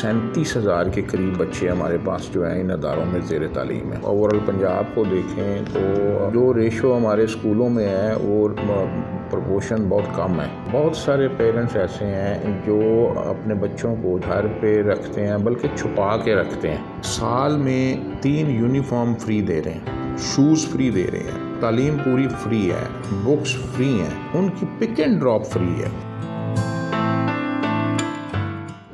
37,000 کے قریب بچے ہمارے پاس جو ہیں ان اداروں میں زیر تعلیم ہیں۔ اوورآل پنجاب کو دیکھیں تو جو ریشو ہمارے اسکولوں میں ہے وہ پروپورشن بہت کم ہے۔ بہت سارے پیرنٹس ایسے ہیں جو اپنے بچوں کو گھر پہ رکھتے ہیں بلکہ چھپا کے رکھتے ہیں۔ سال میں 3 یونیفارم فری دے رہے ہیں، شوز فری دے رہے ہیں، تعلیم پوری فری ہے، بکس فری ہیں، ان کی پک اینڈ ڈراپ فری ہے۔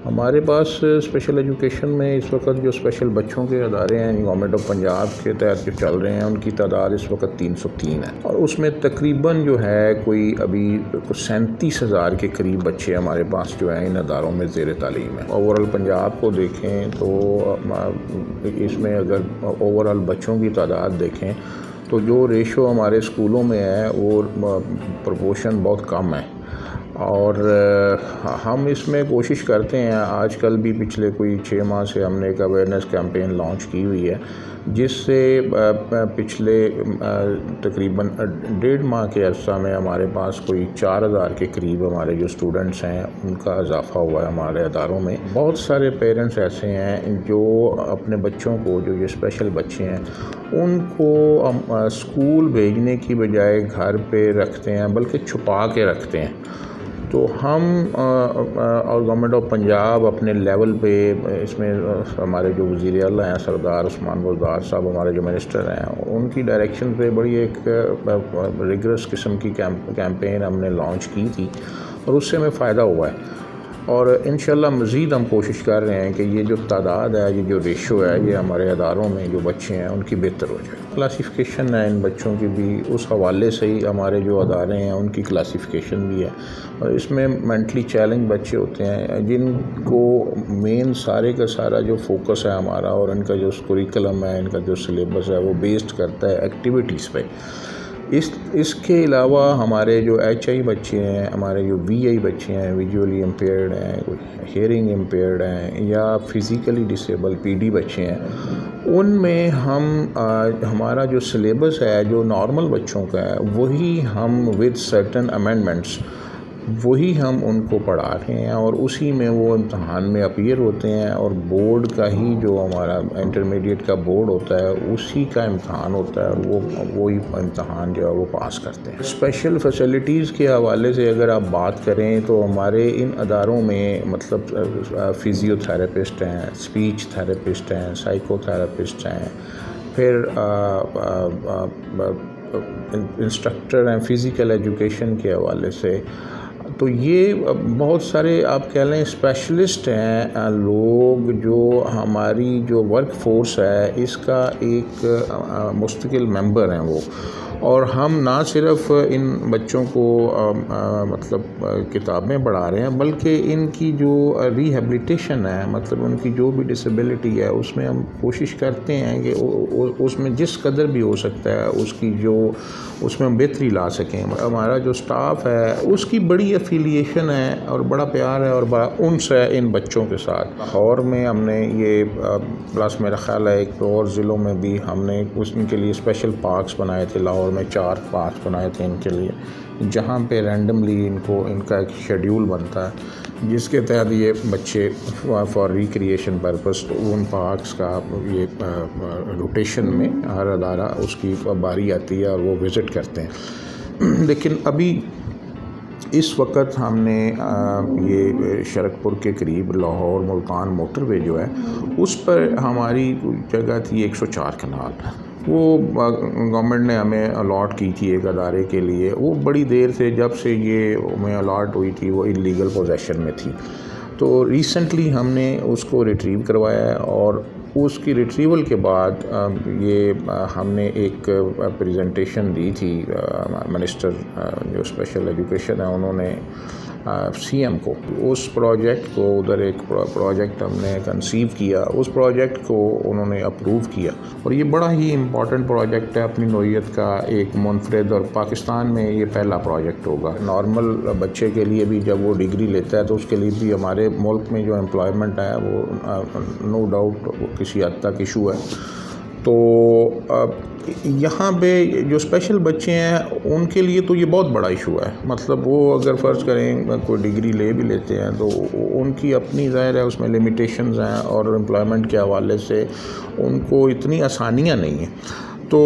ہمارے پاس اسپیشل ایجوکیشن میں اس وقت جو اسپیشل بچوں کے ادارے ہیں گورنمنٹ آف پنجاب کے تحت جو چل رہے ہیں ان کی تعداد اس وقت 303 ہے، اور اس میں تقریباً جو ہے کوئی ابھی 37,000 کے قریب بچے ہمارے پاس جو ہیں ان اداروں میں زیر تعلیم ہیں۔ اوورآل پنجاب کو دیکھیں تو اس میں اگر اوورآل بچوں کی تعداد دیکھیں تو جو ریشو ہمارے اسکولوں میں ہے وہ پروپورشن بہت کم ہے، اور ہم اس میں کوشش کرتے ہیں۔ آج کل بھی پچھلے کوئی 6 ماہ سے ہم نے ایک اویئرنیس کیمپین لانچ کی ہوئی ہے، جس سے پچھلے تقریباً 1.5 ماہ کے عرصہ میں ہمارے پاس کوئی 4,000 کے قریب ہمارے جو اسٹوڈنٹس ہیں ان کا اضافہ ہوا ہے ہمارے اداروں میں۔ بہت سارے پیرنٹس ایسے ہیں جو اپنے بچوں کو جو یہ اسپیشل بچے ہیں ان کو اسکول بھیجنے کی بجائے گھر پہ رکھتے ہیں بلکہ چھپا کے رکھتے ہیں۔ تو ہم اور گورنمنٹ آف پنجاب اپنے لیول پہ اس میں ہمارے جو وزیر اعلیٰ ہیں سردار عثمان بزدار صاحب، ہمارے جو منسٹر ہیں، ان کی ڈائریکشن پہ بڑی ایک ریگرس قسم کی کیمپین ہم نے لانچ کی تھی، اور اس سے ہمیں فائدہ ہوا ہے، اور انشاءاللہ مزید ہم کوشش کر رہے ہیں کہ یہ جو تعداد ہے، یہ جو ریشو ہے، یہ ہمارے اداروں میں جو بچے ہیں ان کی بہتر ہو جائے۔ کلاسیفیکیشن ہے ان بچوں کی بھی، اس حوالے سے ہی ہمارے جو ادارے ہیں ان کی کلاسیفیکیشن بھی ہے، اور اس میں مینٹلی چیلنج بچے ہوتے ہیں جن کو مین سارے کا سارا جو فوکس ہے ہمارا اور ان کا جو کریکلم ہے، ان کا جو سلیبس ہے وہ بیسڈ کرتا ہے ایکٹیویٹیز پہ۔ اس کے علاوہ ہمارے جو HI بچے ہیں، ہمارے جو VI بچے ہیں، ویژولی امپیئرڈ ہیں، ہیئرنگ امپیئرڈ ہیں، یا فزیکلی ڈسیبل PD بچے ہیں، ان میں ہمارا جو سلیبس ہے جو نارمل بچوں کا ہے وہی ہم ود سرٹن امینڈمنٹس وہی ہم ان کو پڑھا رہے ہیں، اور اسی میں وہ امتحان میں اپیئر ہوتے ہیں، اور بورڈ کا ہی جو ہمارا انٹرمیڈیٹ کا بورڈ ہوتا ہے اسی کا امتحان ہوتا ہے، اور وہی امتحان جو ہے وہ پاس کرتے ہیں۔ اسپیشل فیسلٹیز کے حوالے سے اگر آپ بات کریں تو ہمارے ان اداروں میں مطلب فزیو تھراپسٹ ہیں، اسپیچ تھراپسٹ ہیں، سائیکو تھراپسٹ ہیں، پھر انسٹرکٹر ہیں فزیکل ایجوکیشن کے حوالے سے۔ تو یہ بہت سارے آپ کہہ لیں اسپیشلسٹ ہیں لوگ جو ہماری جو ورک فورس ہے اس کا ایک مستقل ممبر ہیں وہ، اور ہم نہ صرف ان بچوں کو مطلب کتابیں پڑھا رہے ہیں بلکہ ان کی جو ریہیبلیٹیشن ہے، مطلب ان کی جو بھی ڈسیبلٹی ہے اس میں ہم کوشش کرتے ہیں کہ اس میں جس قدر بھی ہو سکتا ہے اس میں ہم بہتری لا سکیں۔ ہمارا جو سٹاف ہے اس کی بڑی افیلیشن ہے اور بڑا پیار ہے اور بڑا انس ہے ان بچوں کے ساتھ۔ لاہور میں ہم نے یہ پلس میرا خیال ہے ایک اور ضلعوں میں بھی ہم نے ان کے لیے اسپیشل پارکس بنائے تھے۔ لاہور میں 4 پارکس بنائے تھے ان کے لیے، جہاں پہ رینڈملی ان کا ایک شیڈیول بنتا ہے جس کے تحت یہ بچے for recreation purpose in parks کا یہ روٹیشن میں ہر ادارہ اس کی باری آتی ہے اور وہ وزٹ کرتے ہیں۔ لیکن ابھی اس وقت ہم نے یہ شرکپور کے قریب لاہور ملتان موٹر وے جو ہے اس پر ہماری جگہ تھی 104 کنال، وہ گورنمنٹ نے ہمیں الاٹ کی تھی ایک ادارے کے لیے۔ وہ بڑی دیر سے جب سے یہ ہمیں الاٹ ہوئی تھی وہ انلیگل پوزیشن میں تھی، تو ریسنٹلی ہم نے اس کو ریٹریو کروایا ہے، اور اس کی ریٹریول کے بعد یہ ہم نے ایک پریزنٹیشن دی تھی منسٹر جو اسپیشل ایجوکیشن ہے انہوں نے CM کو۔ اس پروجیکٹ کو ادھر ایک پروجیکٹ ہم نے کنسیو کیا، اس پروجیکٹ کو انہوں نے اپروو کیا، اور یہ بڑا ہی امپورٹنٹ پروجیکٹ ہے اپنی نوعیت کا، ایک منفرد، اور پاکستان میں یہ پہلا پروجیکٹ ہوگا۔ نارمل بچے کے لیے بھی جب وہ ڈگری لیتا ہے تو اس کے لیے بھی ہمارے ملک میں جو امپلائمنٹ ہے وہ نو ڈاؤٹ کسی حد تک ایشو ہے، تو یہاں پہ جو اسپیشل بچے ہیں ان کے لیے تو یہ بہت بڑا ایشو ہے. مطلب وہ اگر فرض کریں کوئی ڈگری لے بھی لیتے ہیں تو ان کی اپنی ظاہر ہے اس میں لمیٹیشنز ہیں اور امپلائمنٹ کے حوالے سے ان کو اتنی آسانیاں نہیں ہیں. تو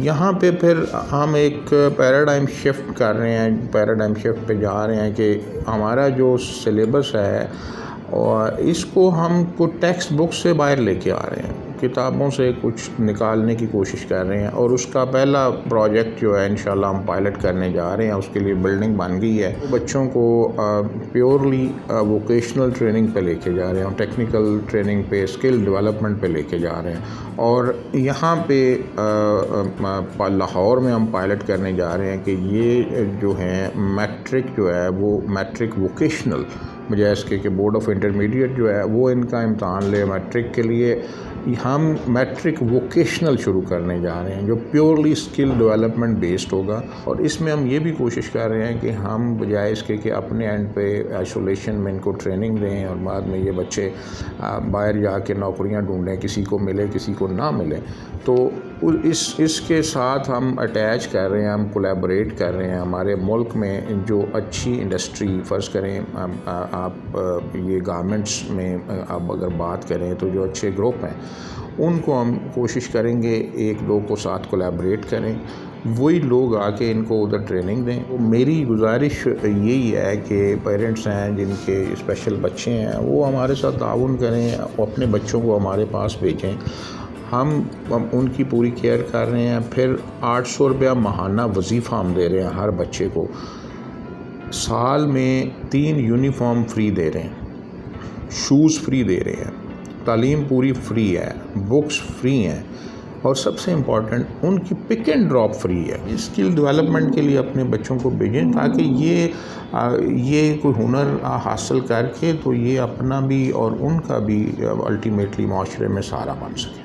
یہاں پہ پھر ہم ایک پیراڈائم شفٹ کر رہے ہیں، پیراڈائم شفٹ پہ جا رہے ہیں کہ ہمارا جو سلیبس ہے اور اس کو ہم کو ٹیکسٹ بک سے باہر لے کے آ رہے ہیں، کتابوں سے کچھ نکالنے کی کوشش کر رہے ہیں. اور اس کا پہلا پروجیکٹ جو ہے انشاءاللہ ہم پائلٹ کرنے جا رہے ہیں. اس کے لیے بلڈنگ بن گئی ہے. بچوں کو پیورلی ووکیشنل ٹریننگ پہ لے کے جا رہے ہیں، ٹیکنیکل ٹریننگ پہ، اسکل ڈیولپمنٹ پہ لے کے جا رہے ہیں. اور یہاں پہ لاہور میں ہم پائلٹ کرنے جا رہے ہیں کہ یہ جو ہیں میٹرک جو ہے وہ میٹرک ووکیشنل، بجائے کہ بورڈ آف انٹرمیڈیٹ جو ہے وہ ان کا امتحان لے میٹرک کے لیے، ہم میٹرک ووکیشنل شروع کرنے جا رہے ہیں جو پیورلی اسکل ڈیولپمنٹ بیسڈ ہوگا. اور اس میں ہم یہ بھی کوشش کر رہے ہیں کہ ہم بجائے اس کے کہ اپنے اینڈ پہ آئسولیشن میں ان کو ٹریننگ دیں اور بعد میں یہ بچے باہر جا کے نوکریاں ڈھونڈیں، کسی کو ملے کسی کو نہ ملے. تو اس کے ساتھ ہم اٹیچ کر رہے ہیں، ہم کولیبوریٹ کر رہے ہیں. ہمارے ملک میں جو اچھی انڈسٹری فرض کریں آپ یہ گارمنٹس میں آپ اگر بات کریں تو جو اچھے گروپ ہیں ان کو ہم کوشش کریں گے ایک دو کو ساتھ کولیبوریٹ کریں، وہی لوگ آ کے ان کو ادھر ٹریننگ دیں. میری گزارش یہی ہے کہ پیرنٹس ہیں جن کے اسپیشل بچے ہیں وہ ہمارے ساتھ تعاون کریں، اپنے بچوں کو ہمارے پاس بھیجیں. ہم ان کی پوری کیئر کر رہے ہیں. پھر 800 روپیہ ماہانہ وظیفہ ہم دے رہے ہیں ہر بچے کو. سال میں 3 یونیفارم فری دے رہے ہیں، شوز فری دے رہے ہیں، تعلیم پوری فری ہے، بکس فری ہیں، اور سب سے امپورٹنٹ ان کی پک اینڈ ڈراپ فری ہے. اسکل ڈیولپمنٹ کے لیے اپنے بچوں کو بھیجیں تاکہ یہ کوئی ہنر حاصل کر کے تو یہ اپنا بھی اور ان کا بھی الٹیمیٹلی معاشرے میں سہارا بن سکے.